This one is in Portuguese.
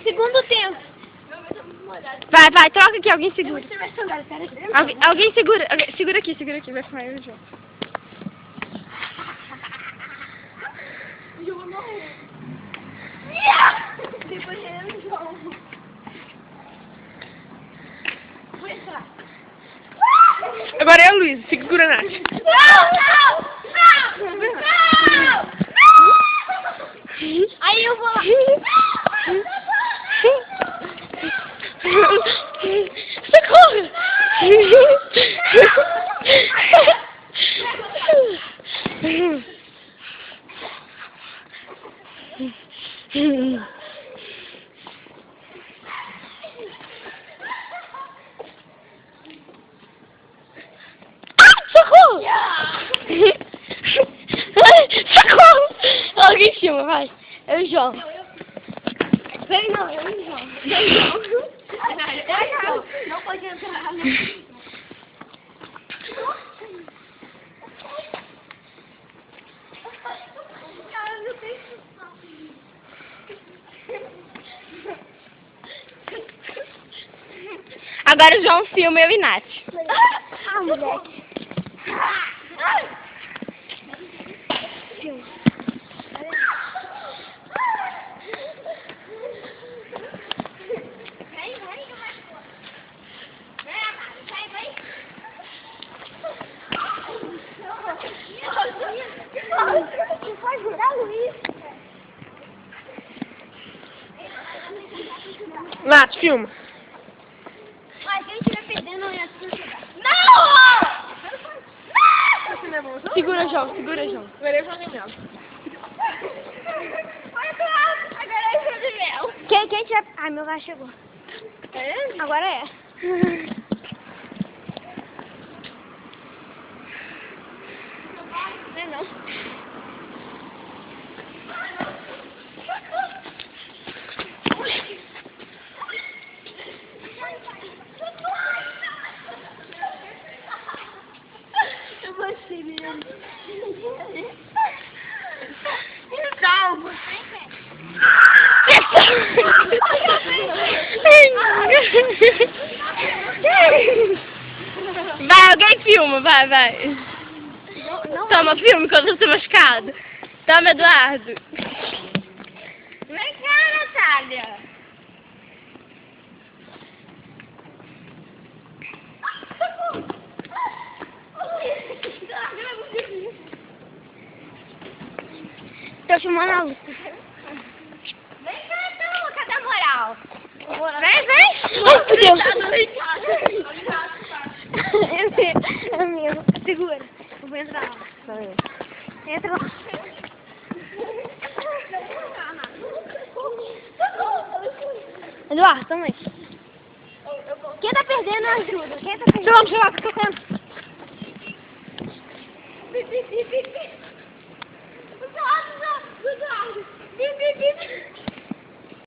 Segundo tempo. Vai, troca aqui, alguém segura. Alguém segura, segura aqui, vai fumar eu e o João. João morreu. Depois eu e o João. Vou entrar. Agora é o Luiz, segura a Nath. Não! Aí eu vou lá. Socorro! Socorro! Socorro! Alguém filma, vai. Eu e o João. Vem não, eu e o João. Não pode entrar. Cara, não tem Agora o João filma eu e Nath. Ah, moleque. Vai jurar, Luiz? Nath, filma. Mas quem estiver perdendo, não ia se jogar. Não! Segura, João. Agora eu joguei mesmo. Agora é o de mel. Quem tiver... Ai, meu lugar chegou. É? Agora é. Não. Eu gostei mesmo. Calma. Vai, alguém filma, vai. Não, Toma, filme quando eu tô machucado. Toma, Eduardo. vem cá, Natália. Tô filmando a luta. Vem cá, então, cadê a moral? Vem. É mesmo. Segura. Eu vou entrar lá. Entra lá. Eduardo, toma aí. Quem tá perdendo ajuda. Quem tá perdendo? Vamos lá, fica tendo. Eduardo.